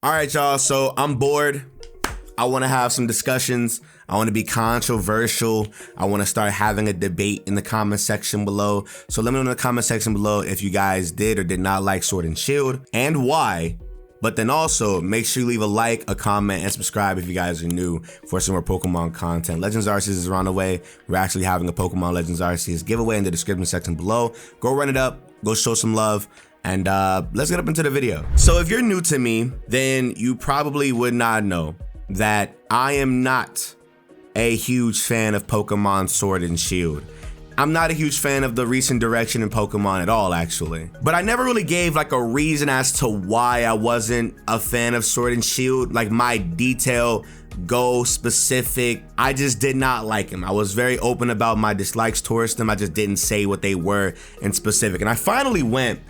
All right, y'all. So I'm bored. I want to have some discussions. I want to be controversial. I want to start having a debate in the comment section below. So let me know in the comment section below if you guys did or did not like Sword and Shield and why. But then also make sure you leave a like, a comment, and subscribe if you guys are new for some more Pokemon content. Legends Arceus is on the way. We're actually having a Pokemon Legends Arceus giveaway in the description section below. Go run it up. Go show some love. And let's get up into the video. So if you're new to me, then you probably would not know that I am not a huge fan of Pokemon Sword and Shield. I'm not a huge fan of the recent direction in Pokemon at all, actually. But I never really gave like a reason as to why I wasn't a fan of Sword and Shield, like my detail, go specific. I just did not like him. I was very open about my dislikes towards them. I just didn't say what they were in specific. And I finally went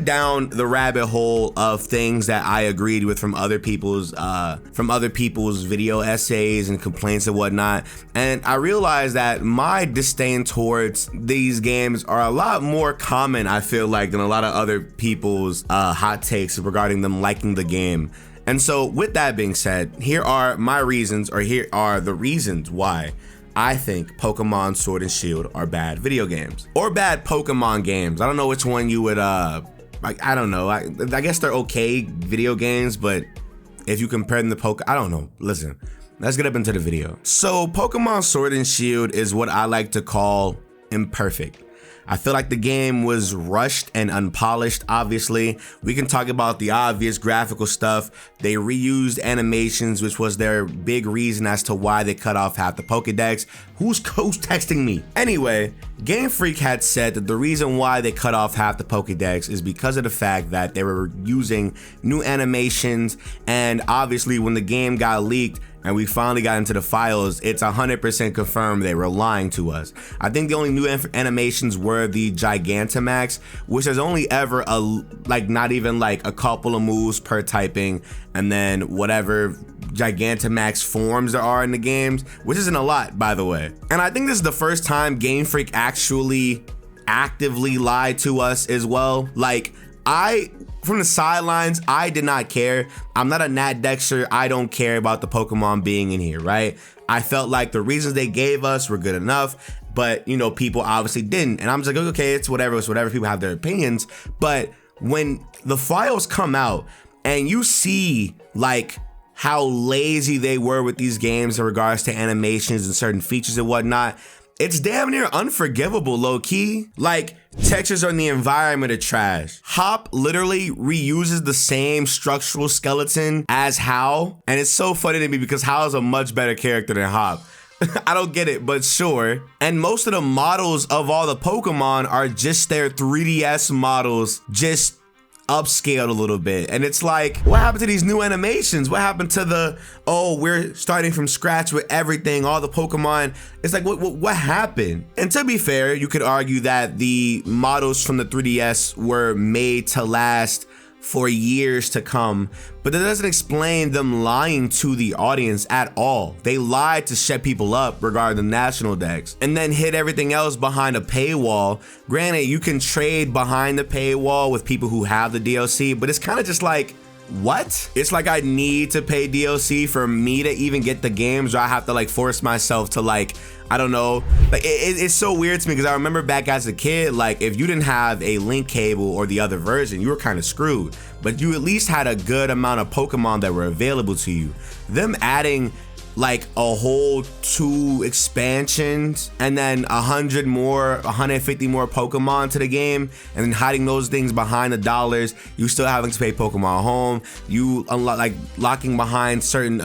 down the rabbit hole of things that I agreed with from other people's video essays and complaints and whatnot. And I realized that my disdain towards these games are a lot more common, I feel like, than a lot of other people's hot takes regarding them liking the game. And so with that being said, here are my reasons, or here are the reasons why I think Pokemon Sword and Shield are bad video games or bad Pokemon games. I don't know which one you would like. I don't know. I guess they're okay video games, but if you compare them to I don't know. Listen, let's get up into the video. So Pokemon Sword and Shield is what I like to call imperfect. I feel like the game was rushed and unpolished. Obviously, we can talk about the obvious graphical stuff. They reused animations, which was their big reason as to why they cut off half the Pokedex. Who's texting me? Anyway, Game Freak had said that the reason why they cut off half the Pokedex is because of the fact that they were using new animations, and obviously when the game got leaked and we finally got into the files, it's 100% confirmed they were lying to us. I think the only new animations were the Gigantamax, which is only ever not even like a couple of moves per typing, and then whatever Gigantamax forms there are in the games, which isn't a lot, by the way. And I think this is the first time Game Freak actually actively lied to us as well. Like, from the sidelines, I did not care. I'm not a Nat Dexter. I don't care about the Pokemon being in here, right? I felt like the reasons they gave us were good enough, but you know, people obviously didn't. And I'm just like, okay, it's whatever. People have their opinions. But when the files come out and you see like how lazy they were with these games in regards to animations and certain features and whatnot, it's damn near unforgivable, low key. Like, textures on the environment are trash. Hop literally reuses the same structural skeleton as Hau, and it's so funny to me because Hau is a much better character than Hop. I don't get it, but sure. And most of the models of all the Pokemon are just their 3DS models, just upscaled a little bit. And it's like, what happened to these new animations? What happened to the, oh, we're starting from scratch with everything, all the Pokemon? It's like, what happened? And to be fair, you could argue that the models from the 3DS were made to last for years to come, but that doesn't explain them lying to the audience at all. They lied to shut people up regarding the national decks and then hid everything else behind a paywall. Granted, you can trade behind the paywall with people who have the DLC, but it's kind of just like, what? It's like I need to pay DLC for me to even get the games, or I have to like force myself to like, I don't know. Like it's so weird to me because I remember back as a kid, like if you didn't have a link cable or the other version, you were kind of screwed, but you at least had a good amount of Pokemon that were available to you. Them adding like a whole 2 expansions and then 150 more Pokemon to the game, and then hiding those things behind the dollars, you still having to pay Pokemon Home, you unlock like locking behind certain,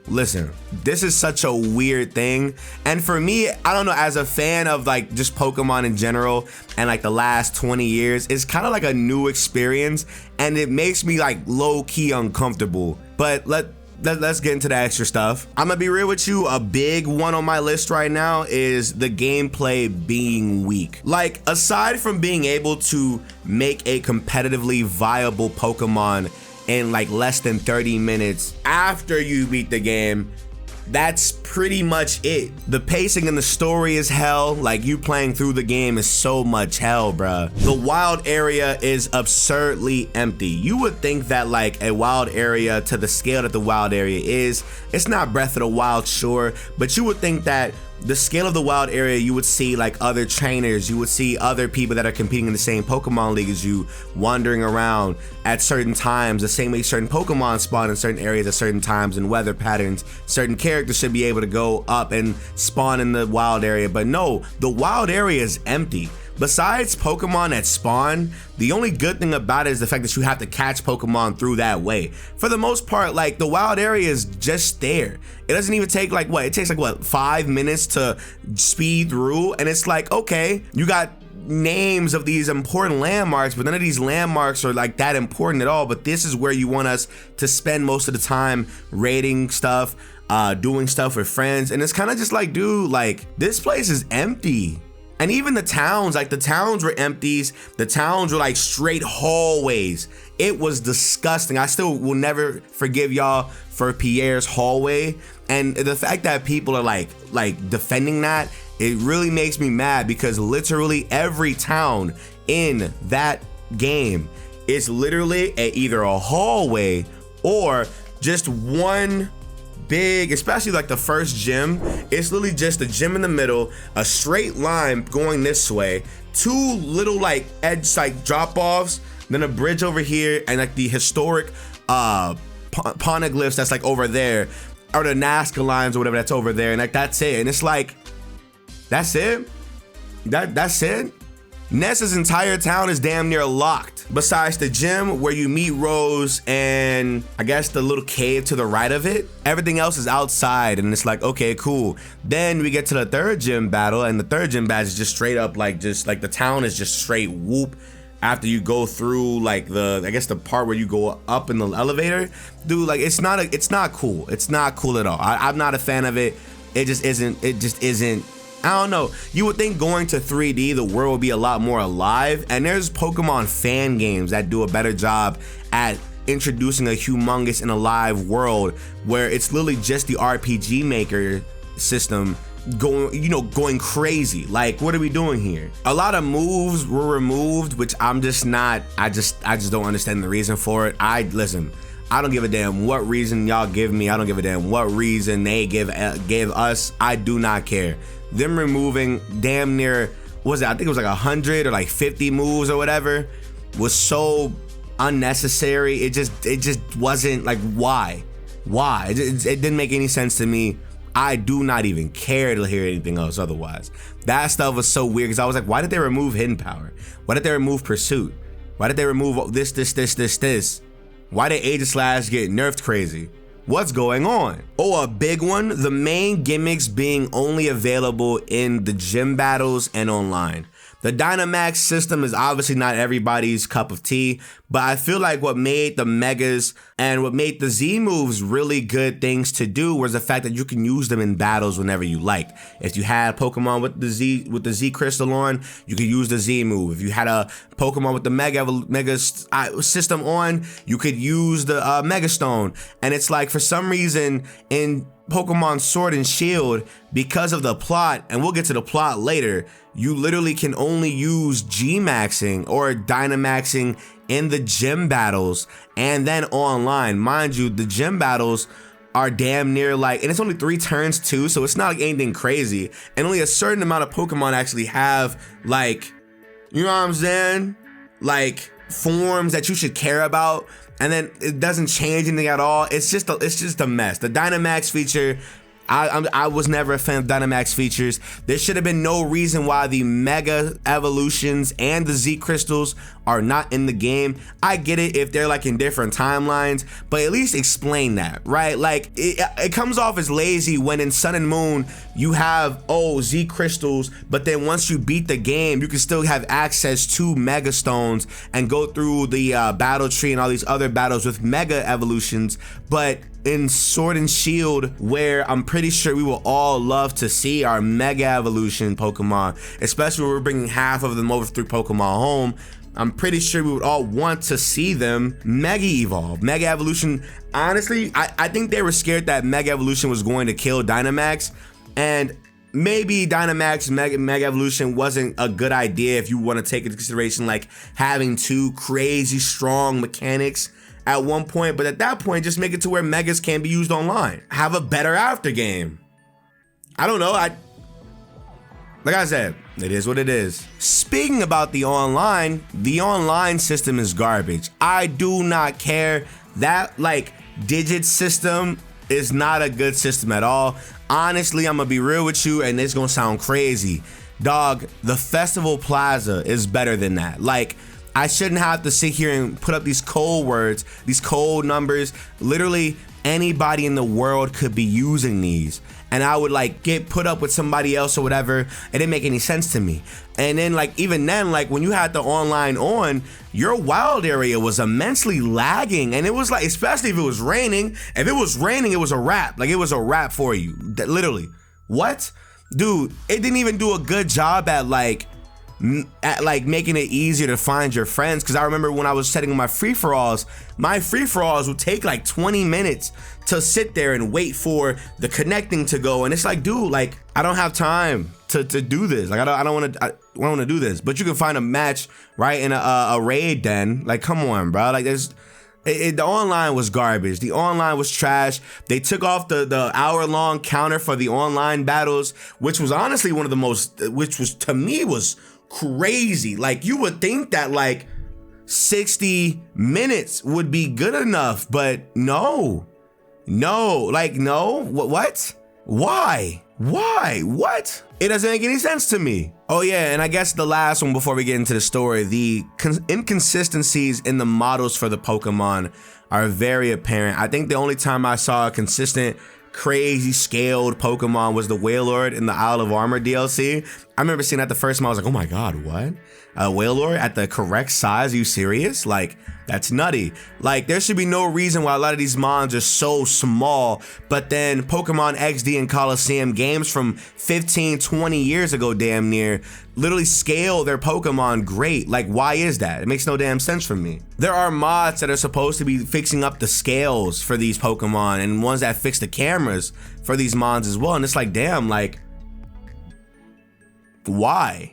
listen, this is such a weird thing. And for me, I don't know, as a fan of like just Pokemon in general and like the last 20 years, it's kind of like a new experience and it makes me like low-key uncomfortable. But let's get into the extra stuff. I'm gonna be real with you, a big one on my list right now is the gameplay being weak. Like, aside from being able to make a competitively viable Pokemon in like less than 30 minutes after you beat the game, that's pretty much it. The pacing in the story is hell. Like, you playing through the game is so much hell, bruh. The wild area is absurdly empty. You would think that like a wild area, to the scale that the wild area is, it's not Breath of the Wild, sure, but you would think that the scale of the wild area, you would see like other trainers, you would see other people that are competing in the same Pokemon league as you, wandering around at certain times, the same way certain Pokemon spawn in certain areas at certain times and weather patterns. Certain characters should be able to go up and spawn in the wild area, but no, the wild area is empty. Besides Pokemon that spawn, the only good thing about it is the fact that you have to catch Pokemon through that way. For the most part, like, the wild area is just there. It doesn't even take like, what, it takes like what, 5 minutes to speed through, and it's like, okay, you got names of these important landmarks, but none of these landmarks are like that important at all. But this is where you want us to spend most of the time raiding stuff, doing stuff with friends, and it's kind of just like, dude, like, this place is empty. And even the towns, like, the towns were empties. The towns were like straight hallways. It was disgusting. I still will never forgive y'all for Pierre's hallway. And the fact that people are like defending that, it really makes me mad, because literally every town in that game is literally either a hallway or just one big, especially like the first gym, it's literally just a gym in the middle, a straight line going this way, 2 little like edge like drop offs, then a bridge over here, and like the historic poneglyphs that's like over there, or the Nazca lines or whatever that's over there, and like that's it. And it's like, that's it? That's it? Nessa's entire town is damn near locked. Besides the gym where you meet Rose and I guess the little cave to the right of it, everything else is outside, and it's like, okay, cool. Then we get to the third gym battle, and the third gym battle is just straight up like, just like the town is just straight whoop. After you go through like I guess the part where you go up in the elevator, dude, like it's not cool. It's not cool at all. I'm not a fan of it. It just isn't. I don't know. You would think going to 3D, the world would be a lot more alive, and there's Pokemon fan games that do a better job at introducing a humongous and alive world where it's literally just the RPG Maker system going crazy. Like, what are we doing here? A lot of moves were removed, which I'm just not, I just don't understand the reason for it. Listen, I don't give a damn what reason y'all give me. I don't give a damn what reason they gave us. I do not care. Them removing damn near, what was it? I think it was like 100 or like 50 moves or whatever, was so unnecessary. It just wasn't like, why? It didn't make any sense to me. I do not even care to hear anything else otherwise. That stuff was so weird, because I was like, why did they remove Hidden Power? Why did they remove Pursuit? Why did they remove this? Why did Aegislash get nerfed crazy? What's going on? Oh, a big one, the main gimmicks being only available in the gym battles and online. The Dynamax system is obviously not everybody's cup of tea, but I feel like what made the Megas and what made the Z moves really good things to do was the fact that you can use them in battles whenever you like. If you had Pokemon with the Z Crystal on, you could use the Z move. If you had a Pokemon with the Mega system on, you could use the Mega Stone. And it's like, for some reason in Pokemon Sword and Shield, because of the plot, and we'll get to the plot later, you literally can only use G-Maxing or Dynamaxing in the gym battles and then online. Mind you, the gym battles are damn near like, and it's only 3 turns too, so it's not like anything crazy. And only a certain amount of Pokemon actually have, like, you know what I'm saying? Like, forms that you should care about. And then it doesn't change anything at all. It's just a mess. The Dynamax feature, I was never a fan of Dynamax features. There should have been no reason why the Mega Evolutions and the Z Crystals are not in the game. I get it if they're like in different timelines, but at least explain that, right? Like, it comes off as lazy when in Sun and Moon you have, Z Crystals, but then once you beat the game, you can still have access to Mega Stones and go through the battle tree and all these other battles with Mega Evolutions. But in Sword and Shield, where I'm pretty sure we will all love to see our Mega Evolution Pokemon, especially when we're bringing half of them over through Pokemon Home, I'm pretty sure we would all want to see them Mega Evolve. Mega Evolution, honestly, I think they were scared that Mega Evolution was going to kill Dynamax, and maybe Dynamax Mega Evolution wasn't a good idea if you want to take into consideration like having two crazy strong mechanics at one point, but at that point, just make it to where Megas can be used online. Have a better after game. I don't know, like I said, it is what it is. Speaking about the online system is garbage. I do not care. That like digit system is not a good system at all. Honestly, I'm gonna be real with you, and it's gonna sound crazy. Dog, the Festival Plaza is better than that. Like, I shouldn't have to sit here and put up these code words, these code numbers. Literally, anybody in the world could be using these. And I would like get put up with somebody else or whatever. It didn't make any sense to me. And then like, even then, like when you had the online on, your wild area was immensely lagging. And it was like, especially if it was raining, it was a wrap. Like it was a wrap for you, literally. What? Dude, it didn't even do a good job at making it easier to find your friends. Cause I remember when I was setting my free-for-alls would take like 20 minutes to sit there and wait for the connecting to go. And it's like, dude, like I don't have time to do this. Like I don't want to do this, but you can find a match right in a raid den. Like, come on, bro. Like the online was garbage. The online was trash. They took off the hour-long counter for the online battles, which was honestly one of the most, which was to me was crazy. Like you would think that like 60 minutes would be good enough, but no, what? Why? What? It doesn't make any sense to me. Oh yeah, and I guess the last one before we get into the story, the inconsistencies in the models for the Pokemon are very apparent. I think the only time I saw a consistent crazy scaled Pokemon was the Wailord in the Isle of Armor DLC. I remember seeing that the first time, I was like, oh my god, what? Wailord at the correct size? Are you serious? Like, that's nutty. Like, there should be no reason why a lot of these mons are so small, but then Pokemon XD and Coliseum games from 15, 20 years ago damn near literally scale their Pokemon great. Like, why is that? It makes no damn sense for me. There are mods that are supposed to be fixing up the scales for these Pokemon and ones that fix the cameras for these mons as well. And it's like, damn, like, why?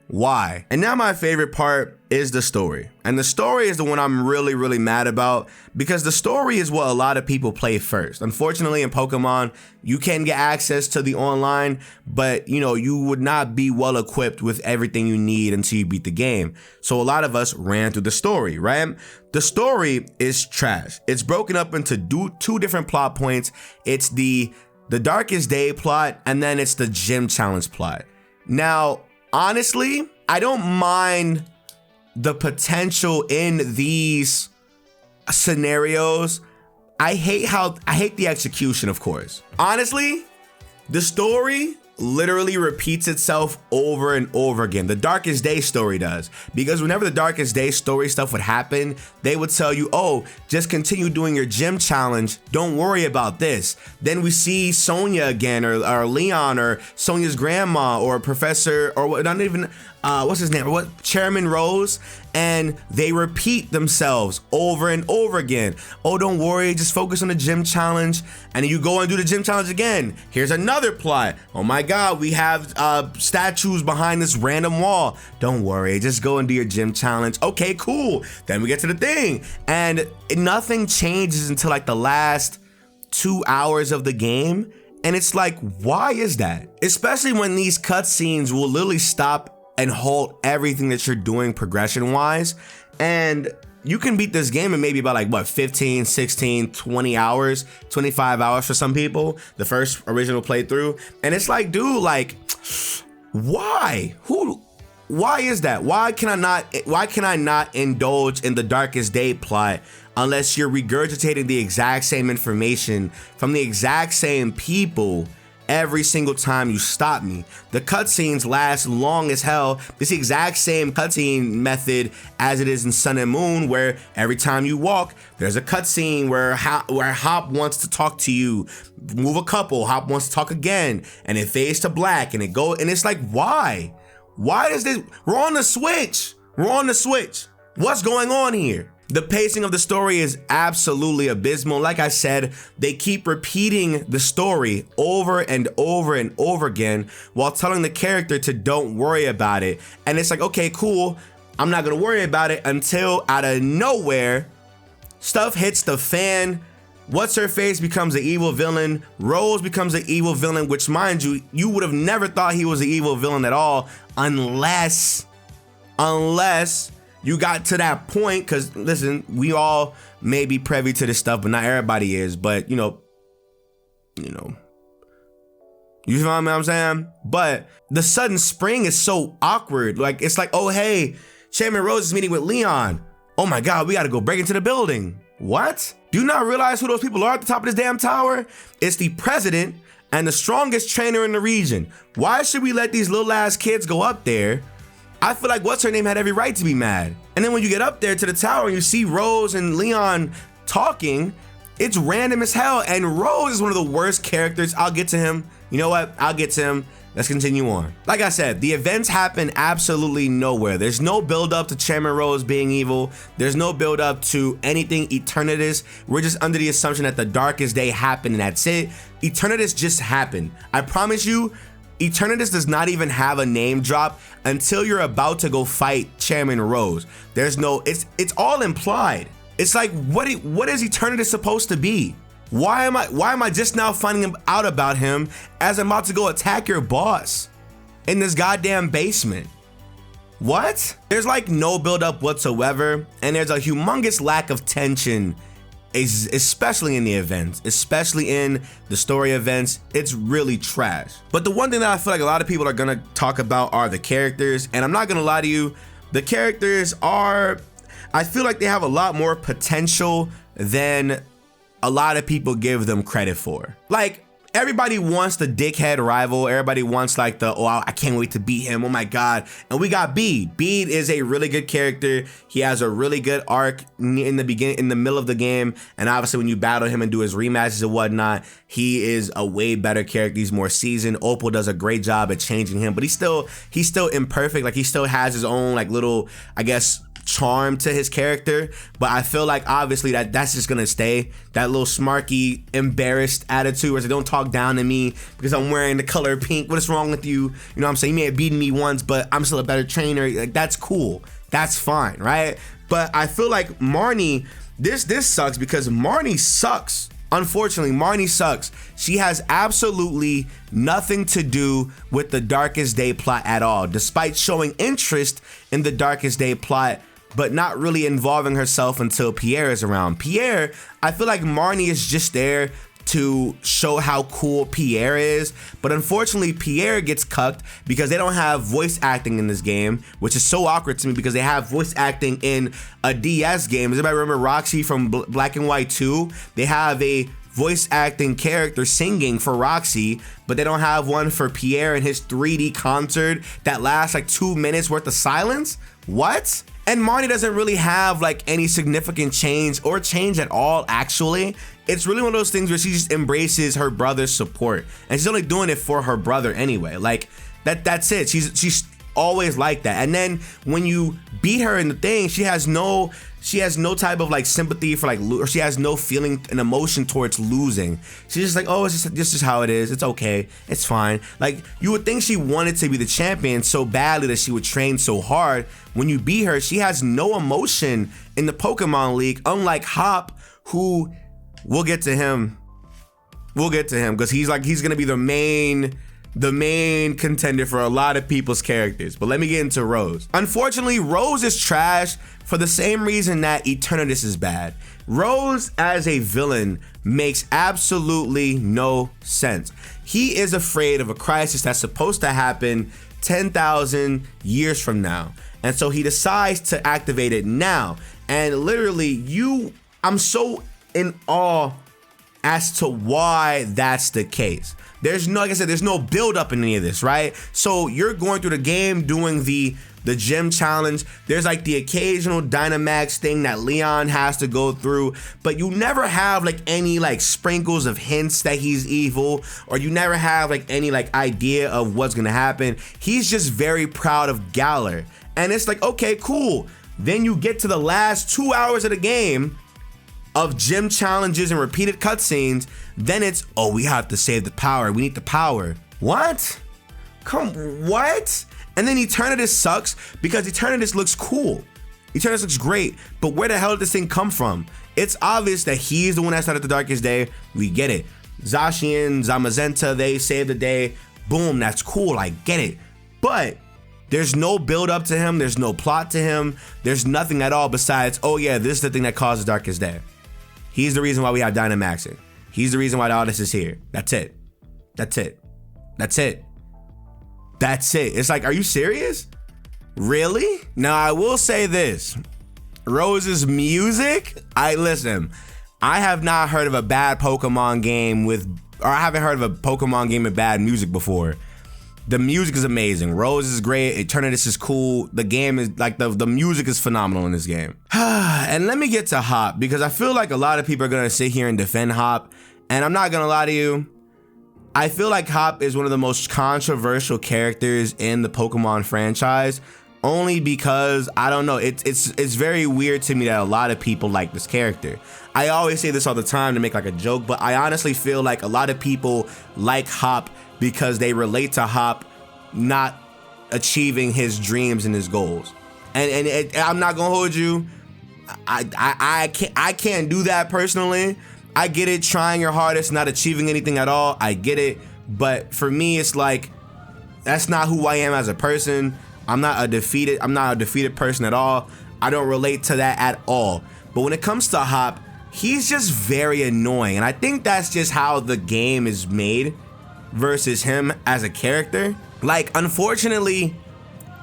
And now my favorite part is the story. And the story is the one I'm really mad about, because the story is what a lot of people play first. Unfortunately, in Pokemon, you can get access to the online, but you know, you would not be well equipped with everything you need until you beat the game. So a lot of us ran through the story, right? The story is trash. It's broken up into two different plot points. It's the Darkest Day plot, and then it's the gym challenge plot. Now, honestly, I don't mind the potential in these scenarios. I hate the execution, of course. Honestly, the story literally repeats itself over and over again. The Darkest Day story does, because whenever the Darkest Day story stuff would happen, they would tell you, oh, just continue doing your gym challenge, don't worry about this. Then we see Sonia again, or Leon, or Sonia's grandma, or Professor, or not even what's his name, what, Chairman Rose, and they repeat themselves over and over again. Oh, don't worry, just focus on the gym challenge. And then you go and do the gym challenge again. Here's another plot. Oh my god, we have statues behind this random wall. Don't worry, just go and do your gym challenge. Okay, cool. Then we get to the thing, and nothing changes until like the last 2 hours of the game. And it's like, why is that? Especially when these cutscenes will literally stop and halt everything that you're doing progression wise. And you can beat this game in maybe about like what, 15, 16, 20 hours, 25 hours for some people, the first original playthrough. And it's like, dude, like, why? Why is that? Why can I not indulge in the Darkest Day plot unless you're regurgitating the exact same information from the exact same people every single time you stop me? The cutscenes last long as hell. It's the exact same cutscene method as it is in Sun and Moon, where every time you walk, there's a cutscene where Hop wants to talk to you. Move a couple, Hop wants to talk again, and it fades to black, and it's like, why? Why does this? We're on the Switch. We're on the switch. What's going on here? The pacing of the story is absolutely abysmal. Like I said, they keep repeating the story over and over and over again while telling the character to don't worry about it. And it's like, okay, cool. I'm not gonna worry about it until out of nowhere, stuff hits the fan. What's-her-face becomes an evil villain. Rose becomes an evil villain, which, mind you, you would have never thought he was an evil villain at all unless you got to that point. Because listen, we all may be privy to this stuff, but not everybody is. But you know, you feel what I'm saying? But the sudden spring is so awkward. Like, it's like, oh hey, Chairman Rose is meeting with Leon. Oh my God, we gotta go break into the building. What? Do you not realize who those people are at the top of this damn tower? It's the president and the strongest trainer in the region. Why should we let these little ass kids go up there? I feel like what's-her-name had every right to be mad. And then when you get up there to the tower and you see Rose and Leon talking, it's random as hell. And Rose is one of the worst characters. I'll get to him. You know what? I'll get to him. Let's continue on. Like I said, the events happen absolutely nowhere. There's no build up to Chairman Rose being evil. There's no build up to anything Eternatus. We're just under the assumption that the darkest day happened and that's it. Eternatus just happened. I promise you, Eternatus does not even have a name drop until you're about to go fight Chairman Rose. There's no, it's all implied. It's like, what is Eternatus supposed to be? Why am I just now finding out about him as I'm about to go attack your boss in this goddamn basement? What? There's like no build up whatsoever, and there's a humongous lack of tension, especially in the events, especially in the story events. It's really trash. But the one thing that I feel like a lot of people are gonna talk about are the characters, and I'm not gonna lie to you, the characters are, I feel like they have a lot more potential than a lot of people give them credit for. Like, everybody wants the dickhead rival. Everybody wants like the, oh, I can't wait to beat him. Oh my God. And we got Bede. Bede is a really good character. He has a really good arc in the beginning, in the middle of the game. And obviously when you battle him and do his rematches and whatnot, he is a way better character. He's more seasoned. Opal does a great job at changing him, but he's still imperfect. Like, he still has his own like little, I guess, charm to his character. But I feel like obviously that's just gonna stay, that little smarky, embarrassed attitude where they don't talk down to me because I'm wearing the color pink. What is wrong with you? You know what I'm saying? You may have beaten me once, but I'm still a better trainer. Like, that's cool. That's fine, right? But I feel like Marnie, this sucks because Marnie sucks. Unfortunately, Marnie sucks. She has absolutely nothing to do with the Darkest Day plot at all, despite showing interest in the Darkest Day plot, but not really involving herself until Pierre is around. Pierre, I feel like Marnie is just there to show how cool Pierre is, but unfortunately Pierre gets cucked because they don't have voice acting in this game, which is so awkward to me because they have voice acting in a DS game. Does anybody remember Roxy from Black and White 2? They have a voice acting character singing for Roxy, but they don't have one for Pierre in his 3D concert that lasts like 2 minutes worth of silence. What? And Marnie doesn't really have like any significant change or change at all, actually. It's really one of those things where she just embraces her brother's support, and she's only doing it for her brother anyway. Like, that's it. She's always like that. And then when you beat her in the thing, she has no type of like sympathy for like, or she has no feeling and emotion towards losing. She's just like, oh, it's just, this is how it is. It's okay. It's fine. Like, you would think she wanted to be the champion so badly that she would train so hard. When you beat her, she has no emotion in the Pokemon League, unlike Hop, who, we'll get to him because he's gonna be the main contender for a lot of people's characters. But let me get into Rose. Unfortunately, Rose is trash for the same reason that Eternatus is bad. Rose as a villain makes absolutely no sense. He is afraid of a crisis that's supposed to happen 10,000 years from now. And so he decides to activate it now. And literally, I'm so in awe as to why that's the case. There's no, like I said, there's no build up in any of this, right? So you're going through the game doing the gym challenge. There's like the occasional Dynamax thing that Leon has to go through, but you never have like any like sprinkles of hints that he's evil, or you never have like any like idea of what's gonna happen. He's just very proud of Galar. And it's like, okay, cool. Then you get to the last 2 hours of the game of gym challenges and repeated cutscenes. Then it's, oh, we have to save the power. We need the power. What? What? And then Eternatus sucks because Eternatus looks cool. Eternatus looks great, but where the hell did this thing come from? It's obvious that he's the one that started the Darkest Day. We get it. Zacian, Zamazenta, they saved the day. Boom, that's cool. I get it. But there's no build up to him. There's no plot to him. There's nothing at all besides, oh yeah, this is the thing that caused the Darkest Day. He's the reason why we have Dynamaxing. He's the reason why the artist is here. That's it. That's it. That's it. That's it. It's like, are you serious? Really? Now, I will say this. Rose's music, I have not heard of a bad Pokemon game I haven't heard of a Pokemon game with bad music before. The music is amazing. Rose is great. Eternatus is cool. The game is like, the music is phenomenal in this game. And let me get to Hop, because I feel like a lot of people are gonna sit here and defend Hop. And I'm not gonna lie to you. I feel like Hop is one of the most controversial characters in the Pokemon franchise, only because, I don't know, it's very weird to me that a lot of people like this character. I always say this all the time to make like a joke, but I honestly feel like a lot of people like Hop because they relate to Hop not achieving his dreams and his goals. And I'm not gonna hold you. I can't do that personally. I get it, trying your hardest, not achieving anything at all. I get it. But for me, it's like, that's not who I am as a person. I'm not a defeated person at all. I don't relate to that at all. But when it comes to Hop, he's just very annoying. And I think that's just how the game is made versus him as a character. Like, unfortunately,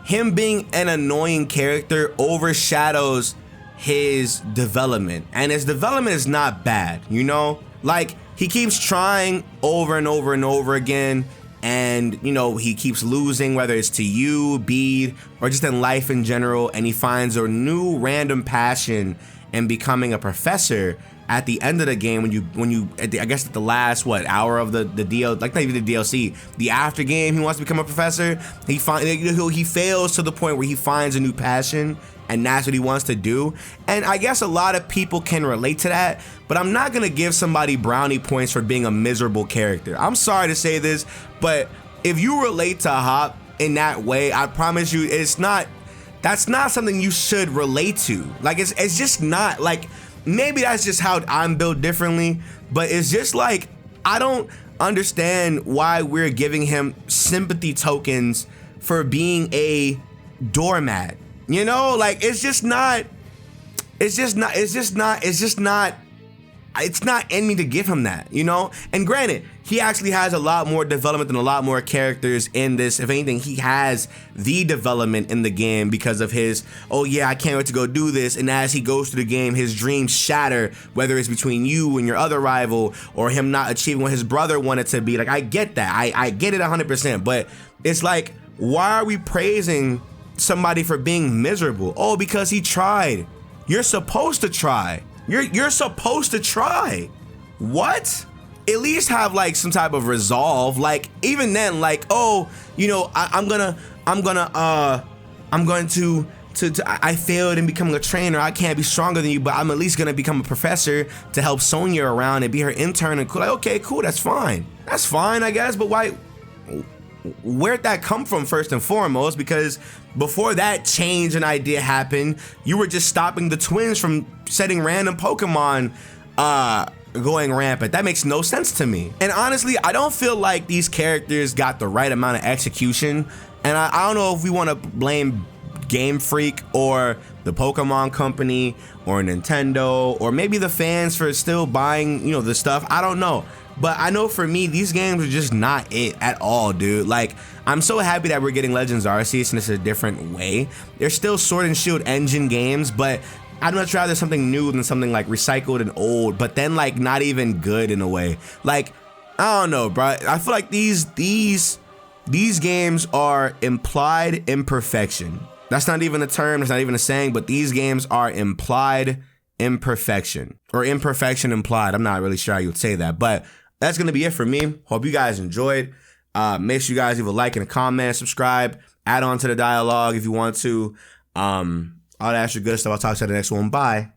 him being an annoying character overshadows his development, and his development is not bad, you know? Like, he keeps trying over and over and over again, and you know, he keeps losing, whether it's to you, Bede, or just in life in general, and he finds a new random passion in becoming a professor at the end of the game when you at the last hour of the DL, like not even the DLC, the after game, he wants to become a professor. He fails to the point where he finds a new passion, and that's what he wants to do. And I guess a lot of people can relate to that, but I'm not gonna give somebody brownie points for being a miserable character. I'm sorry to say this, but if you relate to Hop in that way, I promise you that's not something you should relate to. Like, it's just not. Like, maybe that's just how I'm built differently, but it's just like, I don't understand why we're giving him sympathy tokens for being a doormat. You know, like, it's not in me to give him that, you know? And granted, he actually has a lot more development than a lot more characters in this. If anything, he has the development in the game because of his, oh yeah, I can't wait to go do this. And as he goes through the game, his dreams shatter, whether it's between you and your other rival, or him not achieving what his brother wanted to be. Like, I get that. I get it 100%. But it's like, why are we praising somebody for being miserable? Oh, because he tried. You're supposed to try. You're supposed to try. What? At least have like some type of resolve. Like, even then, like, oh, you know, I failed in becoming a trainer. I can't be stronger than you, but I'm at least gonna become a professor to help Sonya around and be her intern. And cool. Like, okay, cool. That's fine. That's fine, I guess. But why? Where'd that come from, first and foremost? Because before that change and idea happened, you were just stopping the twins from setting random Pokemon going rampant. That makes no sense to me. And honestly, I don't feel like these characters got the right amount of execution. And I don't know if we want to blame Game Freak or the Pokemon Company or Nintendo or maybe the fans for still buying, you know, the stuff. I don't know. But I know for me, these games are just not it at all, dude. Like, I'm so happy that we're getting Legends Arceus and it's a different way. They're still Sword and Shield engine games, but I'd much rather something new than something like recycled and old, but then like not even good in a way. Like, I don't know, bro. I feel like these games are implied imperfection. That's not even a term, that's not even a saying, but these games are implied imperfection, or imperfection implied. I'm not really sure how you would say that, but that's gonna be it for me. Hope you guys enjoyed. Make sure you guys leave a like and a comment, subscribe. Add on to the dialogue if you want to. All that extra good stuff. I'll talk to you in the next one. Bye.